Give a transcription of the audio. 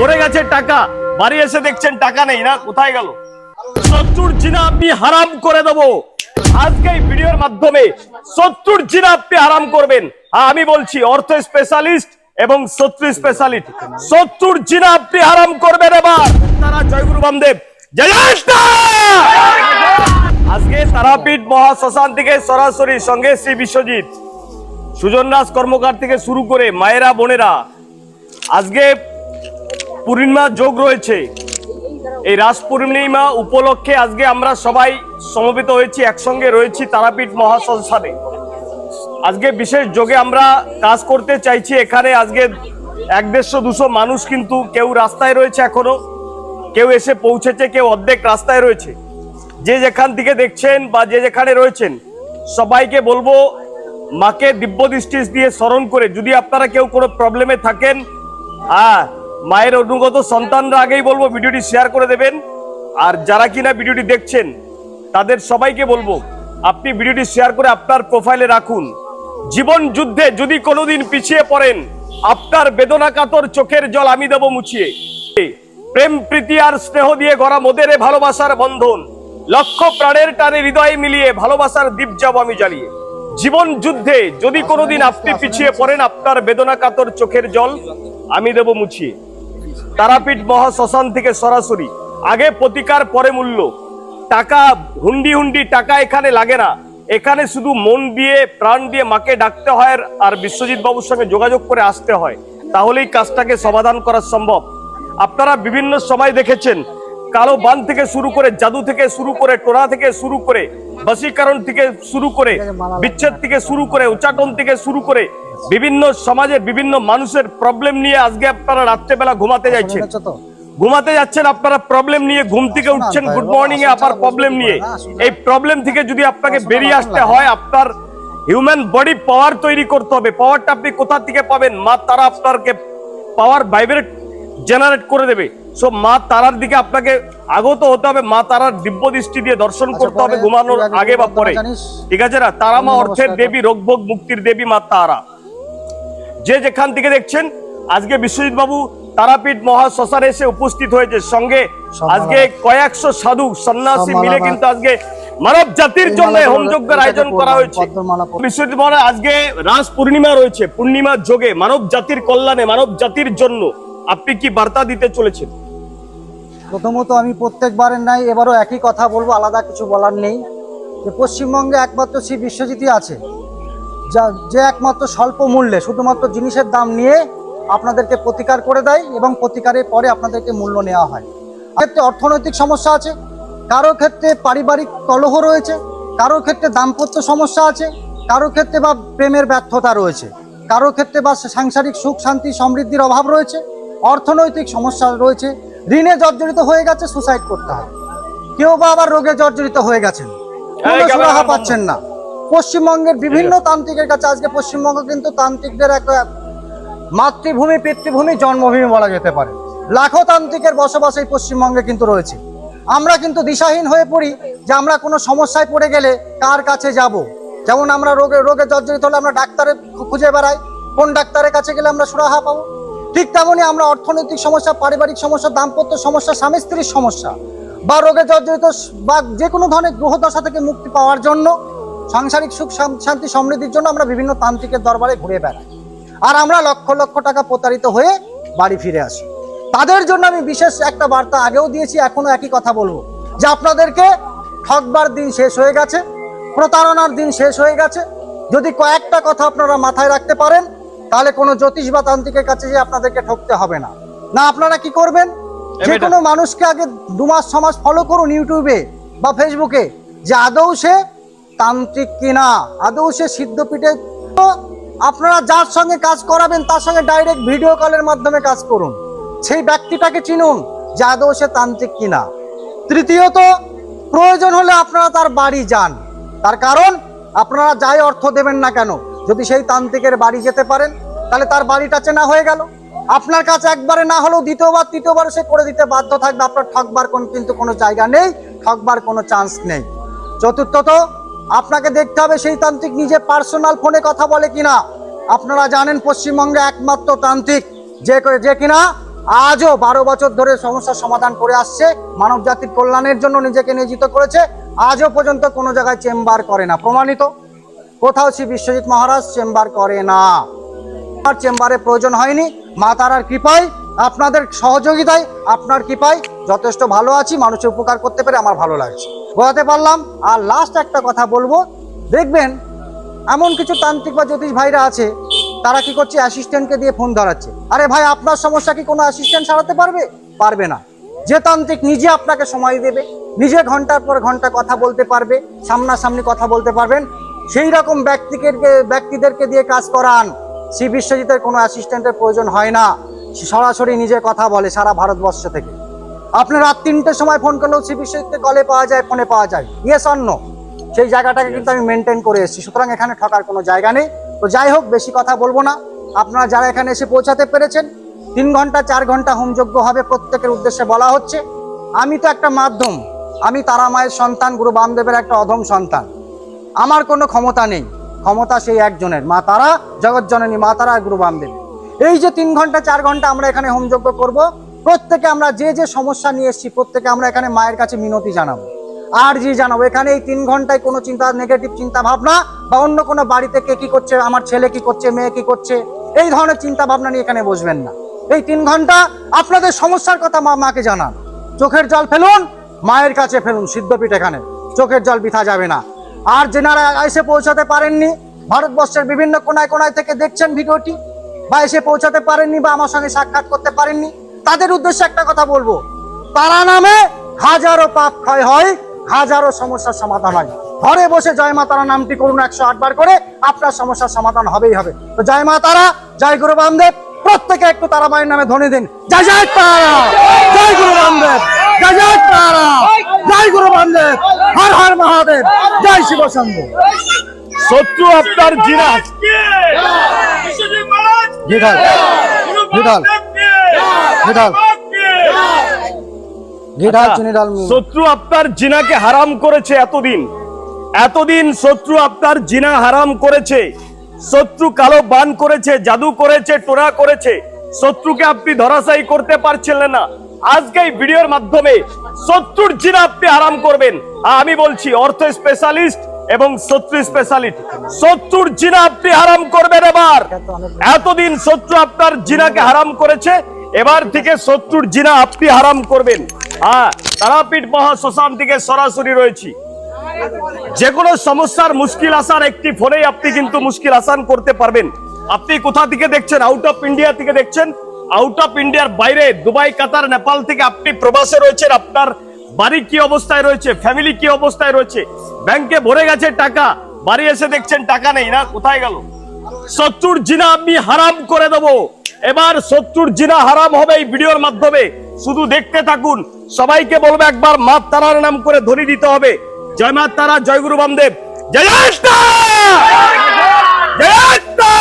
পড়ে গেছে টাকা, বাড়ি এসে দেখছেন টাকা নেই, না কোথায় গেল? শত্রুর জিনা আপনি হারাম করে দেবো আজকে এই ভিডিওর মাধ্যমে। শত্রুর জিনা আপনি হারাম করবেন। আমি বলছি অর্থ স্পেশালিস্ট এবং শত্রু স্পেশালিস্ট, শত্রুর জিনা আপনি হারাম করবেন এবার। তারা জয়গুরু বামদেব, জয় আজকে তারাপীঠ মহাশ্মশান থেকে সরাসরি সঙ্গে শ্রী বিশ্বজিৎ, সুজন দাস কর্মকার থেকে শুরু করে মায়েরা বোনেরা, আজকে পূর্ণিমা যোগ রয়েছে। এই রাস পূর্ণিমা উপলক্ষে আজকে আমরা সবাই সমবেত হয়েছি, একসঙ্গে রয়েছি তারাপীঠ মহাশ্মশানে। আজকে বিশেষ যোগে আমরা কাজ করতে চাইছি এখানে। আজকে 150-200 মানুষ, কিন্তু কেউ রাস্তায় রয়েছে, এখনো কেউ এসে পৌঁছেছে, কেউ অর্ধেক রাস্তায় রয়েছে। যে যেখান থেকে দেখছেন বা যে যেখানে রয়েছেন সবাইকে বলবো মাকে দিব্য দৃষ্টি দিয়ে স্মরণ করে, যদি আপনারা কেউ কোনো প্রবলেমে থাকেন, মায়ের অনুগত সন্তানরা আগেই বলবো ভিডিওটি শেয়ার করে দেবেন। আর যারা কিনা ভিডিওটি দেখছেন তাদের সবাইকে বলবো আপনি ভিডিওটি শেয়ার করে আপনার প্রোফাইলে রাখুন। জীবন যুদ্ধে যদি কোনোদিন পিছিয়ে পড়েন, আপনার বেদনা কাতর চোখের জল আমি দেব মুছিয়ে। প্রেম প্রীতি আর স্নেহ দিয়ে গড়া মোদের ভালোবাসার বন্ধন, লক্ষ প্রাণের টানে হৃদয়ে মিলিয়ে ভালোবাসার দীপ যাব আমি জ্বালিয়ে। জীবন যুদ্ধে যদি কোনোদিন আপনি পিছিয়ে পড়েন, আপনার বেদনা কাতর চোখের জল আমি দেব মুছিয়ে। তারাপীঠ মহাশ্মশান থেকে সরাসরি, আগে প্রতিকার পরে মূল্য। টাকা হুন্ডি হুন্ডি টাকা এখানে লাগে না, এখানে শুধু মন দিয়ে প্রাণ দিয়ে মাকে ডাকতে হয় আর বিশ্বজিৎ বাবুর সঙ্গে যোগাযোগ করে আসতে হয়, তাহলেই কাজটাকে সমাধান করা সম্ভব। আপনারা বিভিন্ন সময় দেখেছেন কালো বান থেকে শুরু করে, জাদু থেকে শুরু করে, টোনা থেকে শুরু করে, বশীকরণ থেকে শুরু করে, বিচ্ছেদ থেকে শুরু করে, উচ্চাটন থেকে শুরু করে বিভিন্ন সমাজের বিভিন্ন মানুষের প্রবলেম নিয়ে আজকে আপনারা রাত্রেবেলা ঘুমাতে যাচ্ছেন, আপনারা প্রবলেম নিয়ে ঘুম থেকে উঠছেন, গুড মর্নিং এ আবার প্রবলেম নিয়ে। এই প্রবলেম থেকে যদি আপনাকে বেরিয়ে আসতে হয়, আপনার হিউম্যান বডি পাওয়ার তৈরি করতে হবে। পাওয়ারটা আপনি কোথা থেকে পাবেন? মা তারা আপনাকে পাওয়ার ভাইব্রেট জেনারেট করে দেবে। সো মা তারার দিকে আপনাকে আগত হতে হবে, মা তারার দিব্য দৃষ্টি দিয়ে দর্শন করতে হবে ঘুমানোর আগে বা পরে, ঠিক আছে না? তারা মা অর্থের দেবী, রোগভোগ মুক্তির দেবী মা তারা। যে যেখান থেকে দেখছেন আজকে বিশ্বজিৎ বাবু তারাপীঠ মহাশ্মশানে এসে উপস্থিত হয়েছে, সঙ্গে আজকে কয়েকশো সাধু সন্ন্যাসী মিলে কিন্তু আজকে মানব জাতির জন্য হোমযজ্ঞের আয়োজন করা হয়েছে। বিশ্বজিৎ মহারাজ, আজকে রাস পূর্ণিমা রয়েছে, পূর্ণিমার যোগে মানব জাতির কল্যাণে, মানব জাতির জন্য আপনি কি বার্তা দিতে চলেছেন? প্রথমত আমি প্রত্যেকবারের নাই এবারও একই কথা বলবো, আলাদা কিছু বলার নেই। যে পশ্চিমবঙ্গে একমাত্র শ্রী বিশ্বজিৎই আছে যে একমাত্র স্বল্প মূল্যে শুধুমাত্র জিনিসের দাম নিয়ে আপনাদেরকে প্রতিকার করে দেয় এবং প্রতিকারের পরে আপনাদেরকে মূল্য নেওয়া হয়। ক্ষেত্রে অর্থনৈতিক সমস্যা আছে, কারো ক্ষেত্রে পারিবারিক কলহ রয়েছে, কারো ক্ষেত্রে দাম্পত্য সমস্যা আছে, কারো ক্ষেত্রে বা প্রেমের ব্যর্থতা রয়েছে, কারো ক্ষেত্রে বা সাংসারিক সুখ শান্তি সমৃদ্ধির অভাব রয়েছে, অর্থনৈতিক সমস্যা রয়েছে, ঋণে জর্জরিত হয়ে গেছে, সুসাইড করতে হয়, কেউ বা আবার রোগে জর্জরিত হয়ে গেছেন, কোনো সুরাহা পাচ্ছেন না। পশ্চিমবঙ্গের বিভিন্ন তান্ত্রিকের কাছে, আজকে পশ্চিমবঙ্গ কিন্তু তান্ত্রিকদের একটা মাতৃভূমি, পিতৃভূমি, জন্মভূমি বলা যেতে পারে। লাখো তান্ত্রিকের বসবাস এই পশ্চিমবঙ্গে কিন্তু রয়েছে। আমরা কিন্তু দিশাহীন হয়ে পড়ি যে আমরা কোনো সমস্যায় পড়ে গেলে কার কাছে যাব। যেমন আমরা রোগে জর্জরিত হলে আমরা ডাক্তারের খুঁজে বেড়াই, কোন ডাক্তারের কাছে গেলে আমরা সুরাহা পাবো। ঠিক তেমনই আমরা অর্থনৈতিক সমস্যা, পারিবারিক সমস্যা, দাম্পত্য সমস্যা, স্বামী স্ত্রীর সমস্যা বা রোগে জর্জরিত বা যে কোনো ধরনের গ্রহদশা থেকে মুক্তি পাওয়ার জন্য, সাংসারিক সুখ শান্তি সমৃদ্ধির জন্য আমরা বিভিন্ন তান্ত্রিকের দরবারে ঘুরে বেড়াই, আর আমরা লক্ষ লক্ষ টাকা প্রতারিত হয়ে বাড়ি ফিরে আসি। তাদের জন্য আমি বিশেষ একটা বার্তা আগেও দিয়েছি, এখনো একই কথা বলবো যে আপনাদেরকে ঠকবার দিন শেষ হয়ে গেছে, প্রতারণার দিন শেষ হয়ে গেছে। যদি কয়েকটা কথা আপনারা মাথায় রাখতে পারেন, তাহলে কোনো জ্যোতিষ বা তান্ত্রিকের কাছে যে আপনাদেরকে ঠকতে হবে না। না, আপনারা কি করবেন, যে কোনো মানুষকে আগে 2 মাস 6 মাস ফলো করুন ইউটিউবে বা ফেসবুকে, যে আদৌ সে তান্ত্রিক কিনা, আদৌ সে সিদ্ধপীঠে। আপনারা যার সঙ্গে কাজ করাবেন তার সঙ্গে ডাইরেক্ট ভিডিও কলের মাধ্যমে কাজ করুন, সেই ব্যক্তিটাকে চিনুন যে আদৌ সে তান্ত্রিক কিনা। তৃতীয়ত, প্রয়োজন হলে আপনারা তার বাড়ি যান, তার কারণ আপনারা যাই অর্থ দেবেন না কেন, যদি সেই তান্ত্রিকের বাড়ি যেতে পারেন তাহলে তার বাড়িটা চেনা হয়ে গেল। আপনার কাছে একবারে না হলেও দ্বিতীয়বার তৃতীয়বার সে করে দিতে বাধ্য থাকবে। আপনার ঠকবার কিন্তু কোনো জায়গা নেই, ঠকবার কোনো চান্স নেই। চতুর্থত, আপনাকে দেখতে হবে সেই তান্ত্রিক নিজে পার্সোনাল ফোনে কথা বলে কিনা। আপনারা জানেন পশ্চিমবঙ্গে একমাত্র তান্ত্রিক যে কিনা আজও 12 বছর ধরে সমস্যার সমাধান করে আসছে, মানব জাতির কল্যাণের জন্য নিজেকে নিয়োজিত করেছে। আজও পর্যন্ত কোনো জায়গায় চেম্বার করে না, প্রমাণিত। কোথাও শ্রী বিশ্বজিৎ মহারাজ চেম্বার করে না, আর চেম্বারে প্রয়োজন হয়নি। মা তারার কৃপায়, আপনাদের সহযোগিতায়, আপনার কৃপায় যথেষ্ট ভালো আছি। মানুষের উপকার করতে পেরে আমার ভালো লাগছে, বোঝাতে পারলাম। আর লাস্ট একটা কথা বলবো, দেখবেন এমন কিছু তান্ত্রিক বা জ্যোতিষ ভাইরা আছে, তারা কি করছে, অ্যাসিস্ট্যান্টকে দিয়ে ফোন ধরাচ্ছে। আরে ভাই, আপনার সমস্যা কি কোনো অ্যাসিস্ট্যান্ট সারাতে পারবে? পারবে না। যে তান্ত্রিক নিজে আপনাকে সময় দেবে, নিজে ঘন্টার পর ঘন্টা কথা বলতে পারবে, সামনাসামনি কথা বলতে পারবেন, সেই রকম ব্যক্তিদেরকে দিয়ে কাজ করান। শ্রী বিশ্বজিতের কোনো অ্যাসিস্ট্যান্টের প্রয়োজন হয় না, সে সরাসরি নিজে কথা বলে সারা ভারতবর্ষ থেকে। আপনি রাত 3টের সময় ফোন করলেও শ্রী বিশ্বজিৎকে কলে পাওয়া যায়, ফোনে পাওয়া যায়, ইয়েস অর নো। সেই জায়গাটাকে কিন্তু আমি মেনটেন করে এসেছি, সুতরাং এখানে ঠকার কোনো জায়গা নেই। তো যাই হোক, বেশি কথা বলবো না। আপনারা যারা এখানে এসে পৌঁছাতে পেরেছেন, 3 ঘন্টা 4 ঘন্টা হোমযজ্ঞ হবে, প্রত্যেকের উদ্দেশ্যে বলা হচ্ছে। আমি তো একটা মাধ্যম, আমি তারা মায়ের সন্তান, গুরু বামদেবের একটা অধম সন্তান। আমার কোনো ক্ষমতা নেই, ক্ষমতা সেই একজনের, মা তারা, জগৎজননী মা তারা আর গুরু বামদেব। এই যে 3 ঘন্টা 4 ঘন্টা আমরা এখানে হোমযজ্ঞ করব, প্রত্যেকে আমরা যে যে সমস্যা নিয়ে এসেছি, প্রত্যেকে আমরা এখানে মায়ের কাছে মিনতি জানাবো, আর জি জানাবো। এখানে এই 3 ঘন্টায় কোনো চিন্তা, নেগেটিভ চিন্তা ভাবনা বা অন্য কোনো বাড়িতে কে কি করছে, আমার ছেলে কি করছে, মেয়ে কি করছে, এই ধরনের চিন্তা ভাবনা নিয়ে এখানে বসবেন না। এই 3 ঘন্টা আপনাদের সমস্যার কথা মাকে জানান। চোখের জল ফেলুন, মায়ের কাছে ফেলুন, সিদ্ধপীঠ এখানে, চোখের জল বৃথা যাবে না। আর যেনারা এসে পৌঁছাতে পারেননি, ভারতবর্ষের বিভিন্ন কোনায় কোনায় থেকে দেখছেন ভিডিওটি, বা এসে পৌঁছাতে পারেননি বা আমার সঙ্গে সাক্ষাৎ করতে পারেননি, তাদের উদ্দেশ্যে একটা কথা বলবো, তারা নামে হাজারো পাপ ক্ষয় হয়, হাজারো সমস্যার সমাধান হয়। ঘরে বসে জয় মা তারা নামটি করুন 108 বার করে, আপনার সমস্যার সমাধান হবেই হবে। তো জয় মা তারা, জয় গুরু বামদেব। প্রত্যেকে একটু তারা মায়ের নামে ধ্বনি দিন, জয় জয় তারা, জয় গুরু বামদেব, জয় জয় তারা, জয় গুরু বামদেব, হর হর মহাদেব, জয় শিব শম্ভু। শত্রু আপনার জিনা, বিঠাল বিঠাল বিঠাল বিঠাল চিনিডাল। শত্রু আপনার জিনাকে হারাম করেছে এতদিন শত্রু আপনার জিনা হারাম করেছে, শত্রু কালো বান করেছে, জাদু করেছে, টোনা করেছে, শত্রুকে আপনি ধরাশায়ী করতে পারছিলেন না। আজকে এই ভিডিওর মাধ্যমে শত্রুর জিনা আপনি হারাম করবেন। আমি বলছি অর্থ স্পেশালিস্ট এবং শত্রু স্পেশালিস্ট, শত্রুর জিনা আপনি হারাম করবেন এবার। এতদিন শত্রু আপনার জিনাকে হারাম করেছে, এবার থেকে শত্রুর জিনা আপনি হারাম করবেন। তারাপীঠ মহা শ্মশান থেকে সরাসরি রয়েছি। যে কোনো সমস্যার মুশকিল আসার একটি ফোনেই আপনি কিন্তু মুশকিল আসান করতে পারবেন। আপনি কোথা থেকে দেখছেন? আউট অফ ইন্ডিয়া থেকে দেখছেন, আউট অফ ইন্ডিয়ার বাইরে দুবাই, কাতার, নেপাল থেকে আপনি প্রবাসে রয়েছেন। আপনার বাড়ি কি অবস্থায় রয়েছে, ফ্যামিলি কি অবস্থায় রয়েছে, ব্যাংকে ভরে গেছে টাকা, বাড়ি এসে দেখছেন টাকা নেই, না কোথায় গেল? শত্রুর জিনা আমি হারাম করে দেব। এবার শত্রুর জিনা হারাম হবে এই ভিডিওর মাধ্যমে, শুধু দেখতে থাকুন। সবাইকে বলবো একবার মা তারার নাম করে ধ্বনি দিতে হবে, জয় মা তারা, জয় গুরু বামদেব, জয় জয় তারা, জয় তারা।